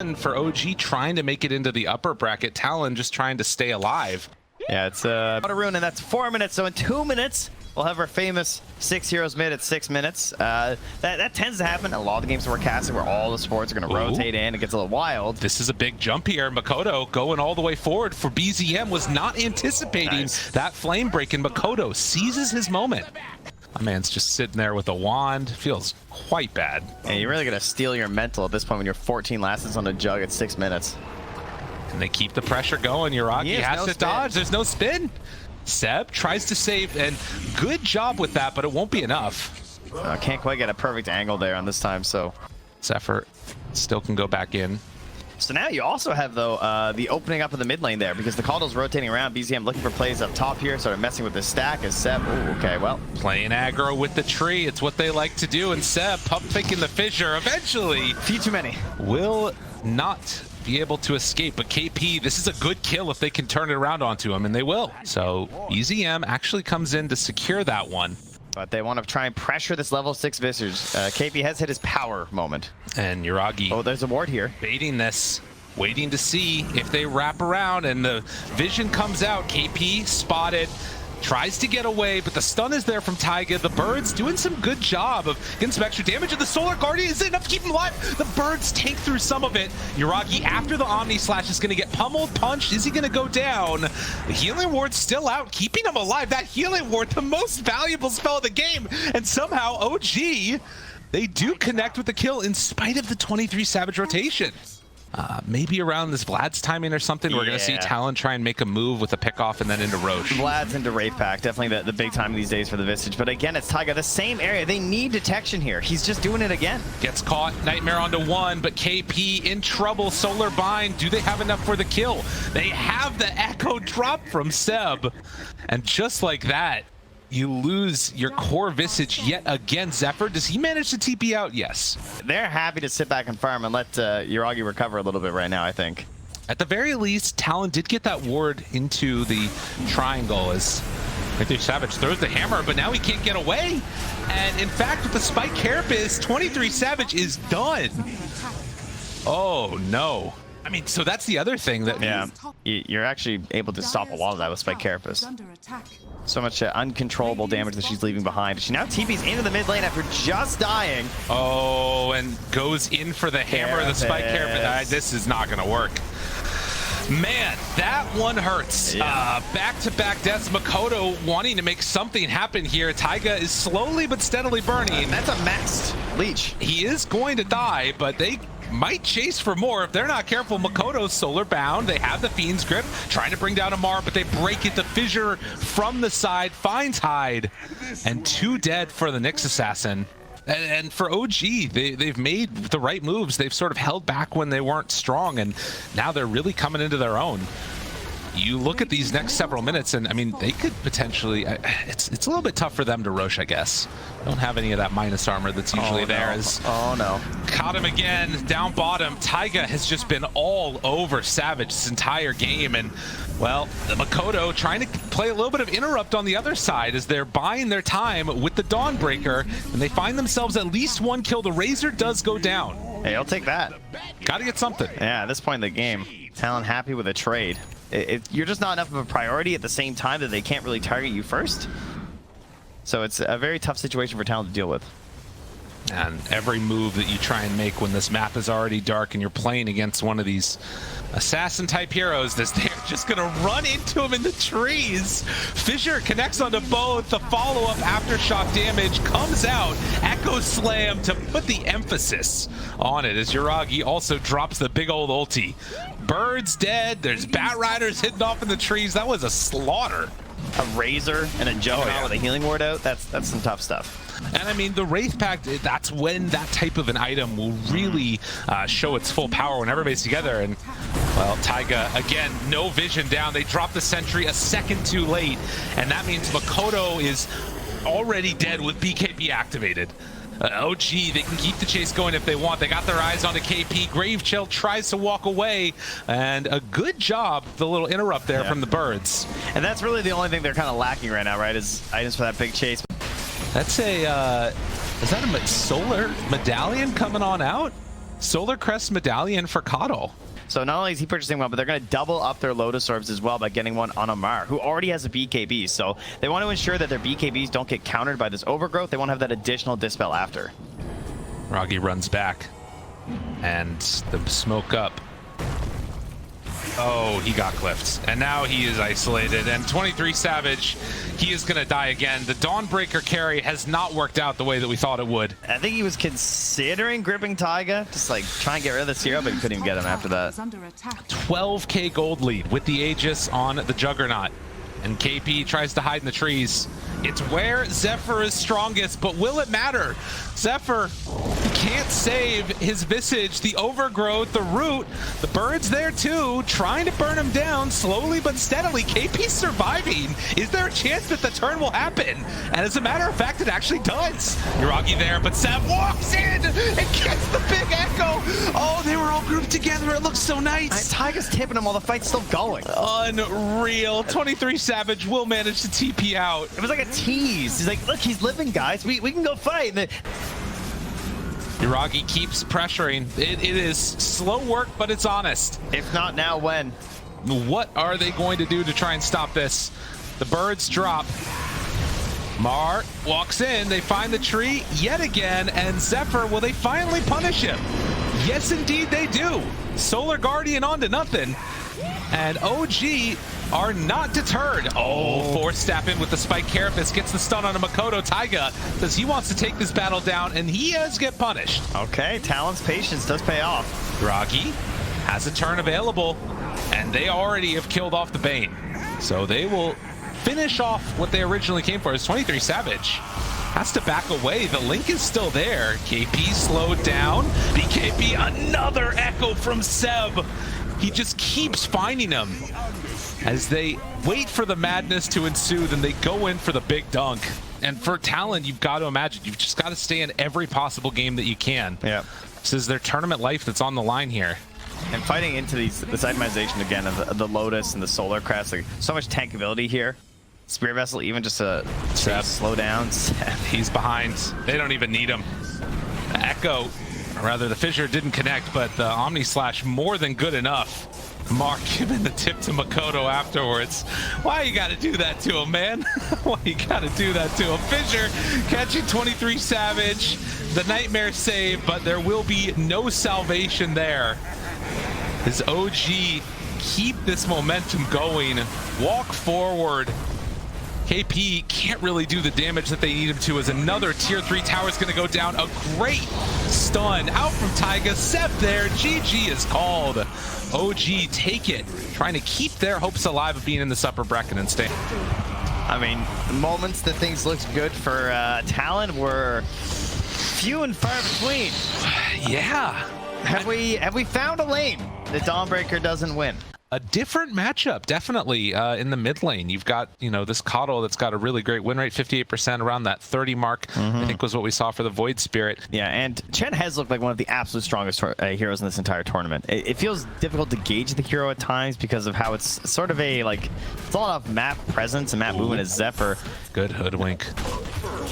1 for OG trying to make it into the upper bracket. Talon just trying to stay alive. Yeah, it's about a rune, and that's 4 minutes. So in 2 minutes, we'll have our famous 6 heroes mid at 6 minutes. That tends to happen. A lot of the games we're casting where all the supports are going to rotate in. It gets a little wild. This is a big jump here. Makoto going all the way forward for BZM. Was not anticipating that flame break, and Makoto seizes his moment. My man's just sitting there with a wand. Feels quite bad. And you're really going to steal your mental at this point when you're 14 lasts on a jug at 6 minutes. Can they keep the pressure going? Yuragi has to dodge. There's no spin. Seb tries to save, and good job with that, but it won't be enough. Can't quite get a perfect angle there on this time, so. Zephyr still can go back in. So now you also have, though, the opening up of the mid lane there, because the Caldwell's rotating around. BZM looking for plays up top here, sort of messing with the stack as Seb. Ooh, okay, well. Playing aggro with the tree. It's what they like to do, and Seb pump faking the fissure. Eventually. Few too many. Will not be able to escape, but KP, this is a good kill if they can turn it around onto him, and they will. So BZM actually comes in to secure that one. But they want to try and pressure this level 6 Visage. KP has hit his power moment. And Yuragi. Oh, there's a ward here. Baiting this, waiting to see if they wrap around, and the vision comes out. KP spotted. Tries to get away, but the stun is there from Taiga. The birds doing some good job of getting some extra damage, and the Solar Guardian is enough to keep him alive. The birds take through some of it. Yuragi, after the Omni Slash, is going to get pummeled, punched. Is he going to go down? The Healing Ward's still out, keeping him alive. That Healing Ward, the most valuable spell of the game, and somehow OG, they do connect with the kill in spite of the 23 Savage rotation. Maybe around this Vlad's timing or something, we're going to see Talon try and make a move with a pickoff and then into Roche. Vlad's into Wraith Pack, definitely the big time these days for the Visage. But again, it's Taiga, the same area. They need detection here. He's just doing it again. Gets caught, Nightmare onto 1, but KP in trouble. Solar Bind, do they have enough for the kill? They have the Echo drop from Seb. And just like that, you lose your core Visage yet again. Zephyr, does he manage to TP out? Yes. They're happy to sit back and farm and let Yuragi recover a little bit right now, I think. At the very least, Talon did get that ward into the triangle as Savage throws the hammer, but now he can't get away. And in fact, with the Spike Carapace, 23 Savage is done. Oh no. I mean, so that's the other thing that... You're actually able to stop a lot of that with Spike Carapace. So much uncontrollable damage that she's leaving behind. She now TPs into the mid lane after just dying. Oh, and goes in for the hammer, the Spike Carapace. This is not going to work. Man, that one hurts. Back-to-back deaths. Makoto wanting to make something happen here. Taiga is slowly but steadily burning. That's a maxed leech. He is going to die, but they might chase for more if they're not careful. Makoto's solar bound. They have the Fiend's Grip, trying to bring down Amar, but they break it. The fissure from the side finds Hyde, and 2 dead for the Nyx Assassin. And for OG, they've made the right moves. They've sort of held back when they weren't strong, and now they're really coming into their own. You look at these next several minutes, and I mean, they could potentially... It's a little bit tough for them to Roche, I guess. Don't have any of that minus armor that's usually there. Oh no. Caught him again, down bottom. Taiga has just been all over Savage this entire game, and well, the Makoto trying to play a little bit of interrupt on the other side as they're buying their time with the Dawnbreaker, and they find themselves at least 1 kill. The Razor does go down. Hey, I'll take that. Gotta get something. Yeah, at this point in the game, Talon happy with a trade. You're just not enough of a priority at the same time that they can't really target you first. So it's a very tough situation for Talon to deal with. And every move that you try and make when this map is already dark and you're playing against one of these assassin-type heroes, they're just going to run into him in the trees. Fissure connects onto both. The follow-up aftershock damage comes out. Echo Slam to put the emphasis on it as Yuragi also drops the big old ulti. Bird's dead. There's Bat Riders hidden off in the trees. That was a slaughter. A Razor and a Juggernaut with a healing ward out, that's some tough stuff. And I mean, the Wraith Pact, that's when that type of an item will really show its full power when everybody's together. And, well, Taiga, again, no vision down. They drop the sentry a second too late. And that means Makoto is already dead with BKB activated. OG, they can keep the chase going if they want. They got their eyes on the KP. Grave Chill tries to walk away, and a good job, the little interrupt there from the birds. And that's really the only thing they're kind of lacking right now, right, is items for that big chase. That's a, is that a solar medallion coming on out? Solar Crest Medallion for KotL. So not only is he purchasing one, but they're going to double up their Lotus Orbs as well by getting one on Amar, who already has a BKB. So they want to ensure that their BKBs don't get countered by this overgrowth. They want to have that additional Dispel after. Ragi runs back, and the smoke up. Oh, he got clipped, and now he is isolated. And 23 Savage, he is going to die again. The Dawnbreaker carry has not worked out the way that we thought it would. I think he was considering gripping Taiga, just like try and get rid of this hero, but he couldn't even get him after that. 12k gold lead with the Aegis on the Juggernaut. And KP tries to hide in the trees. It's where Zephyr is strongest, but will it matter? Zephyr can't save his Visage, the overgrowth, the root. The bird's there too, trying to burn him down slowly but steadily. KP's surviving. Is there a chance that the turn will happen? And as a matter of fact, it actually does. Yuragi there, but Sev walks in and gets the big echo. Oh, they were all grouped together. It looks so nice. Taiga's tipping him while the fight's still going. Unreal. 23 Savage will manage to TP out. It was like a tease. He's like, look, he's living, guys. We can go fight. And Yuragi keeps pressuring. It is slow work, but it's honest. If not now, when? What are they going to do to try and stop this? The birds drop. Mar walks in. They find the tree yet again. And Zephyr, will they finally punish him? Yes, indeed they do. Solar Guardian on to nothing. And OG are not deterred. Oh, force step in with the Spike Carapace, gets the stun on a Makoto. Taiga says he wants to take this battle down, and he does get punished. Okay, Talon's patience does pay off. Ragi has a turn available, and they already have killed off the Bane. So they will finish off what they originally came for. Is 23 Savage has to back away. The link is still there. KP slowed down. BKB, another echo from Seb. He just keeps finding them. As they wait for the madness to ensue, then they go in for the big dunk. And for Talon, you've got to imagine, you've just got to stay in every possible game that you can. Yeah. This is their tournament life that's on the line here. And fighting into this itemization again of the Lotus and the Solar Crest, like so much tankability here. Spear Vessel, even just to slow down. He's behind. They don't even need him. The Echo, or rather the Fissure didn't connect, but the Omni Slash more than good enough. Mark giving the tip to Makoto afterwards. Why you gotta do that to him, man? Why you gotta do that to him? Fissure catching 23 Savage. The Nightmare save, but there will be no salvation there. His OG keep this momentum going. Walk forward. KP can't really do the damage that they need him to, as another tier 3 tower is going to go down. A great stun out from Taiga. Seb there. GG is called. OG take it. Trying to keep their hopes alive of being in this upper bracket and staying. I mean, the moments that things looked good for Talon were few and far between. Yeah. Have we found a lane that Dawnbreaker doesn't win? A different matchup, definitely, in the mid lane. You've got, you know, this KotL that's got a really great win rate, 58%, around that 30 mark, I think was what we saw for the Void Spirit. Yeah, and Chen has looked like one of the absolute strongest heroes in this entire tournament. It feels difficult to gauge the hero at times because of how it's sort of a, like, it's all off map presence and map movement as Zephyr. Good hoodwink.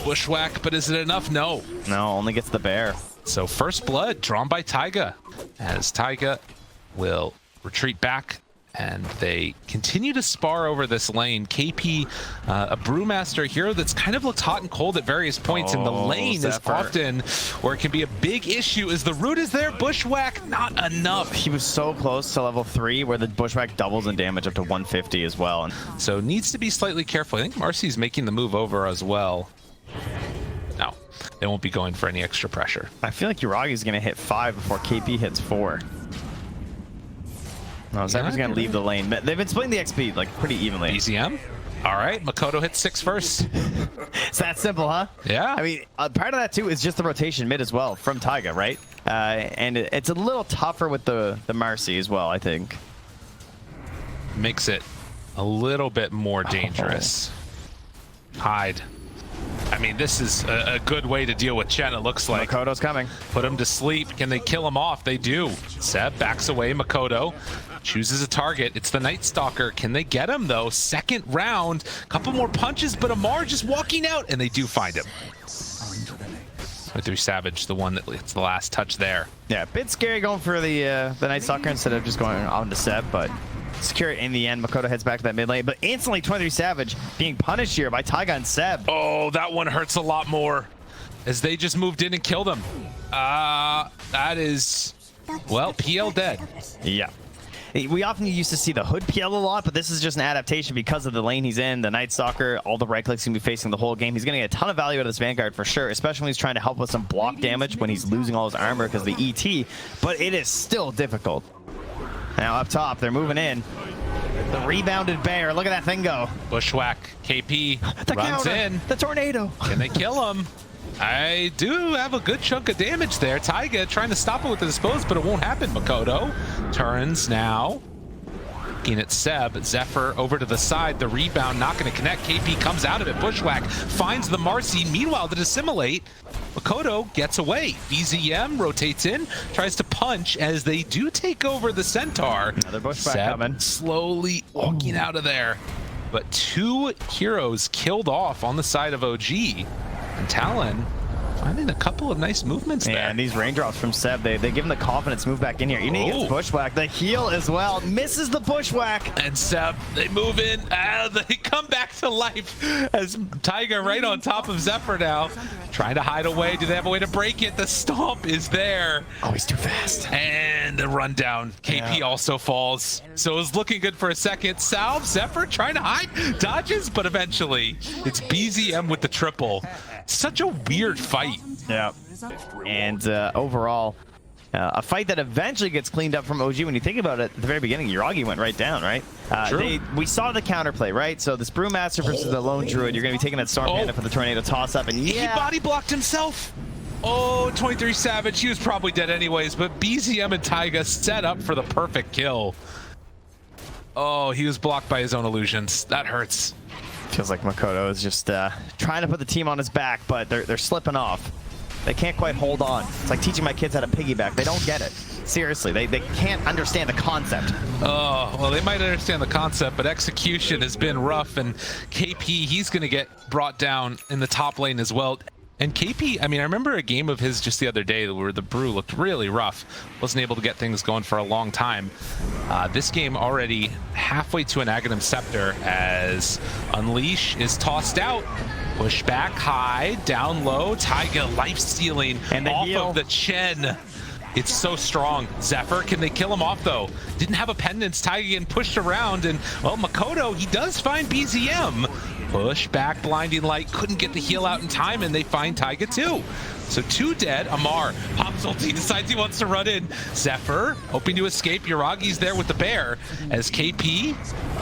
Bushwhack, but is it enough? No. No, only gets the bear. So first blood drawn by Taiga, as Taiga will retreat back. And they continue to spar over this lane. KP, a Brewmaster hero that's kind of looked hot and cold at various points, and the lane is often where it can be a big issue. As the root is there, Bushwhack, not enough. He was so close to level 3, where the Bushwhack doubles in damage up to 150 as well. So needs to be slightly careful. I think Marcy's making the move over as well. No, they won't be going for any extra pressure. I feel like Yuragi's going to hit 5 before KP hits 4. No, Zephyr's going to leave the lane. They've been splitting the XP like pretty evenly. BZM. All right, Makoto hits 6 first. It's that simple, huh? Yeah. I mean, part of that too is just the rotation mid as well from Taiga, right? And it's a little tougher with the Marcy as well, I think. Makes it a little bit more dangerous. Hide. I mean, this is a good way to deal with Chen, it looks like. Makoto's coming. Put him to sleep. Can they kill him off? They do. Seb backs away. Makoto chooses a target. It's the Night Stalker. Can they get him, though? Second round. Couple more punches, but Amar just walking out, and they do find him. 23 Savage, the one that it's the last touch there. Yeah, a bit scary going for the Night Stalker instead of just going on to Seb, but secure it in the end. Makoto heads back to that mid lane, but instantly 23 Savage being punished here by Taiga and Seb. Oh, that one hurts a lot more as they just moved in and killed him. That is, well, PL dead. Yeah. We often used to see the Hood PL a lot, but this is just an adaptation because of the lane he's in. The Night Stalker, all the right clicks he's going to be facing the whole game. He's going to get a ton of value out of this Vanguard for sure, especially when he's trying to help with some block damage when he's losing all his armor because of the ET, but it is still difficult. Now up top, they're moving in. The rebounded bear, look at that thing go. Bushwhack, KP runs counter, in. the tornado. Can they kill him? I do have a good chunk of damage there. Taiga trying to stop it with the dispose, but it won't happen. Makoto turns now. Looking at Seb. Zephyr over to the side. The rebound not going to connect. KP comes out of it. Bushwhack finds the Marcy. Meanwhile, to dissimulate, Makoto gets away. BZM rotates in, tries to punch as they do take over the Centaur. Another Bushwhack Seb coming. slowly walking out of there. But 2 heroes killed off on the side of OG. And Talon finding a couple of nice movements there. And these raindrops from Seb, they give him the confidence to move back in here. Even he gets Bushwhack. The heal as well. Misses the Bushwhack. And Seb, they move in. They come back to life as Taiga right on top of Zephyr now. Trying to hide away. Do they have a way to break it? The stomp is there. Oh, he's too fast. And the rundown. KP also falls. So it was looking good for a second. Salve, Zephyr trying to hide. Dodges, but eventually it's BZM with the triple. Such a weird fight. Yeah. And overall, a fight that eventually gets cleaned up from OG. When you think about it, at the very beginning, Yuragi went right down, right? We saw the counterplay, right? So this Brewmaster versus the Lone Druid, you're going to be taking that Storm Panda for the Tornado toss-up, and He body blocked himself. Oh, 23 Savage, he was probably dead anyways, but BZM and Taiga set up for the perfect kill. Oh, he was blocked by his own illusions. That hurts. Feels like Makoto is just trying to put the team on his back, but they're slipping off. They can't quite hold on. It's like teaching my kids how to piggyback. They don't get it. Seriously, they can't understand the concept. Oh, well, they might understand the concept, but execution has been rough, and KP, he's going to get brought down in the top lane as well. And KP, I mean, I remember a game of his just the other day where the Brew looked really rough. Wasn't able to get things going for a long time. This game already halfway to an Aghanim Scepter as Unleash is tossed out. Push back high, down low. Taiga life-stealing off of the Chen. It's so strong. Zephyr, can they kill him off though? Didn't have a pendants. Taiga getting pushed around, and well, Makoto, he does find BZM. Push back, blinding light, couldn't get the heal out in time, and they find Taiga too. So 2 dead. Amar pops ulti, decides he wants to run in. Zephyr hoping to escape. Yuragi's there with the bear as KP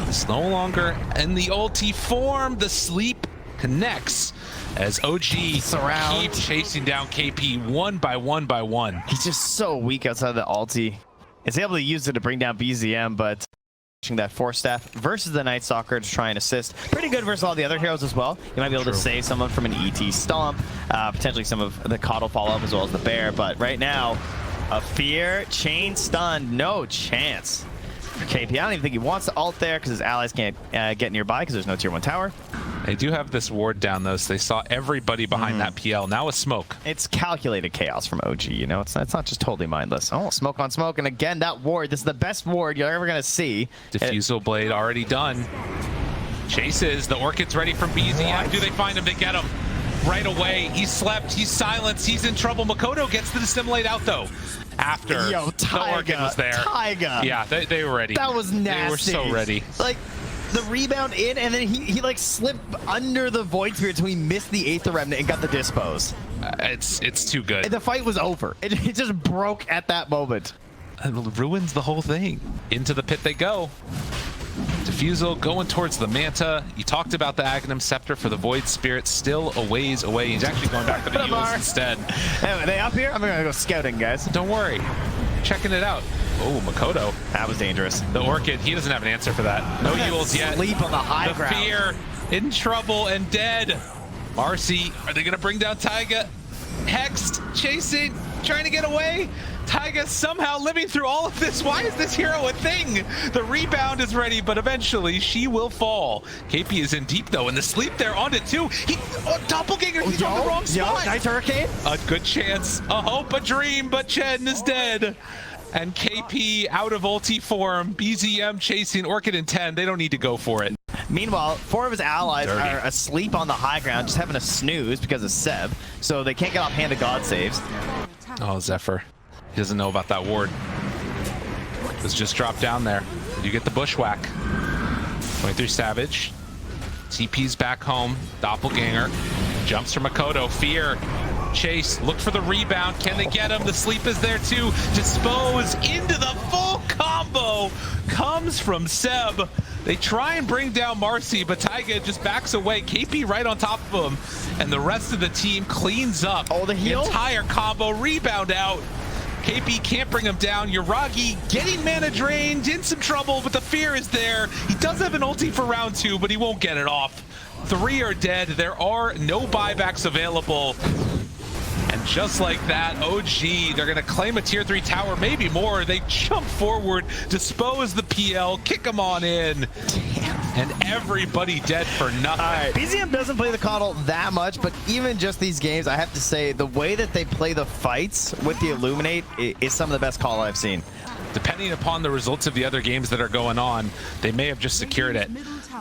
is no longer in the ulti form. The sleep connects as OG keeps chasing down KP one by one. He's just so weak outside of the ulti. He's able to use it to bring down BZM, but that Force Staff versus the Night Stalker to try and assist. Pretty good versus all the other heroes as well. You might be able to save someone from an ET stomp, potentially some of the Coddle follow-up as well as the bear, but right now, a Fear, chain stun, no chance for KP. I don't even think he wants to ult there because his allies can't get nearby because there's no tier 1 tower. They do have this ward down though, so they saw everybody behind that PL. Now a smoke. It's calculated chaos from OG, you know? It's not just totally mindless. Oh, smoke on smoke, and again, that ward, this is the best ward you're ever going to see. Diffusal Blade already done. Chases, the Orchid's ready from BZM. Do they find him? They get him right away. He slept, he's silenced, he's in trouble. Makoto gets the dissimulate out though. After the Orchid was there. Taiga. Yeah, they were ready. That was nasty. They were so ready. Like, the rebound in, and then he like slipped under the Void Spirit, so he missed the Aether Remnant and got the dispose. It's too good. The fight was over. It just broke at that moment. It ruins the whole thing. Into the pit they go. Diffusal going towards the Manta. You talked about the Aghanim Scepter for the Void Spirit, still a ways away. He's actually going back to the Eagles instead. Anyway, are they up here? I'm gonna go scouting, guys. Don't worry. Checking it out. Oh, Makoto. That was dangerous. The Orchid, he doesn't have an answer for that. No heals yet. Sleep on the high ground. Fear, in trouble and dead. Marcy, are they going to bring down Taiga? Hexed, chasing, trying to get away. Taiga somehow living through all of this. Why is this hero a thing? The rebound is ready, but eventually she will fall. KP is in deep though, and the sleep there on it too. Doppelganger, he's on the wrong spot. Nice hurricane. A good chance, a hope, a dream, but Chen is dead. And KP out of ulti form. BZM chasing Orchid in 10. They don't need to go for it. Meanwhile, 4 of his allies are asleep on the high ground, just having a snooze because of Seb, so they can't get off hand of God saves. Oh, Zephyr. He doesn't know about that ward. It's just dropped down there. You get the bushwhack. 23 Savage. TP's back home. Doppelganger. Jumps from Makoto. Fear. Chase. Look for the rebound. Can they get him? The sleep is there too. Dispose into the full combo. Comes from Seb. They try and bring down Marcy, but Taiga just backs away. KP right on top of him. And the rest of the team cleans up. Oh, the heal? Entire combo. Rebound out. KP can't bring him down. Yuragi getting mana drained, in some trouble, but the fear is there. He does have an ulti for round 2, but he won't get it off. 3 are dead. There are no buybacks available. And just like that, OG, they're going to claim a tier 3 tower, maybe more. They jump forward, dispose the PL, kick them on in. And everybody dead for nothing. All right, BZM doesn't play the Coddle that much, but even just these games, I have to say, the way that they play the fights with the Illuminate is some of the best call I've seen. Depending upon the results of the other games that are going on, they may have just secured it.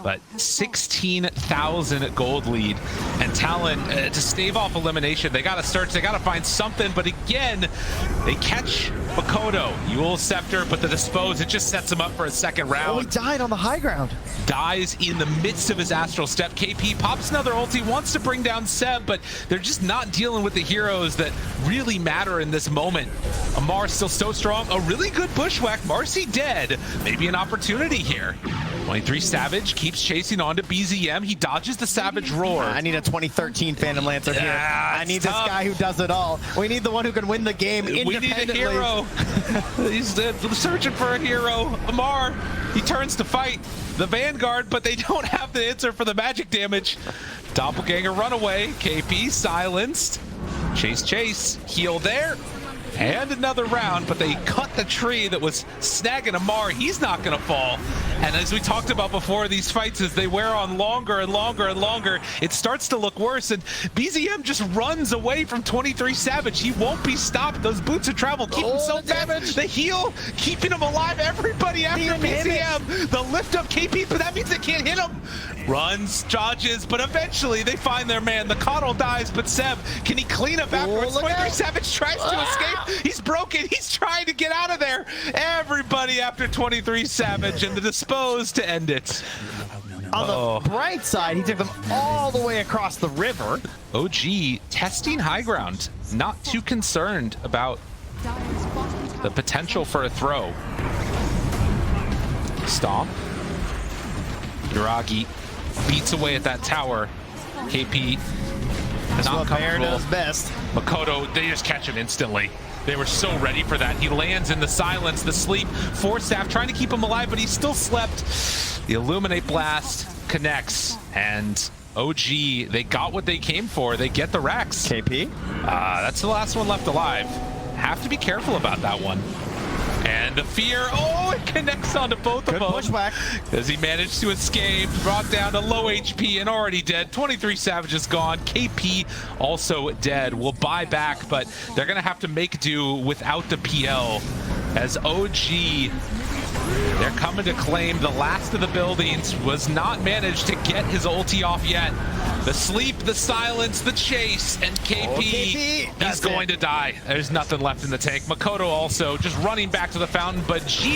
But 16,000 gold lead, and Talon to stave off elimination. They got to search, they got to find something, but again, they catch Makoto. Yule Scepter, but the dispose, it just sets him up for a second round. Oh, he died on the high ground. Dies in the midst of his astral step. KP pops another ulti, wants to bring down Seb, but they're just not dealing with the heroes that really matter in this moment. Amar still so strong, a really good bushwhack. Marcy dead, maybe an opportunity here. 23 Savage keeps chasing on to BZM. He dodges the Savage Roar. I need a 2013 Phantom Lancer here. I need tough. This guy who does it all. We need the one who can win the game independently. We need a hero. He's searching for a hero. Amar, he turns to fight the Vanguard, but they don't have the answer for the magic damage. Doppelganger runaway. KP silenced. Chase. Heal there. And another round, but they cut the tree that was snagging Amar. He's not going to fall. And as we talked about before, these fights, as they wear on longer and longer and longer, it starts to look worse. And BZM just runs away from 23 Savage. He won't be stopped. Those boots of travel keep him so fast. The heal, keeping him alive. Everybody after BZM. The lift up KP, but that means they can't hit him. Runs, dodges, but eventually they find their man. The Coddle dies, but Seb, can he clean up afterwards? 23 Savage tries to escape. He's broken. He's trying to get out of there. Everybody after 23 Savage, and the dispose to end it. On the bright side, he took them all the way across the river. OG testing high ground. Not too concerned about the potential for a throw. Stomp. Yuragi beats away at that tower. KP not comfortable. Does best. Makoto, they just catch him instantly. They were so ready for that. He lands in the silence, the sleep. Forstaff trying to keep him alive, but he still slept. The Illuminate Blast connects, and OG, they got what they came for. They get the Rex. KP? That's the last one left alive. Have to be careful about that one. And the fear, it connects onto both of them. Pushback. As he managed to escape, brought down to low HP and already dead. 23 Savage is gone. KP also dead. Will buy back, but they're going to have to make do without the PL. As OG, they're coming to claim the last of the buildings. Was not managed to get his ulti off yet. The sleep, the silence, the chase, and KP, he's going to die. There's nothing left in the tank. Makoto also just running back to the fountain, but G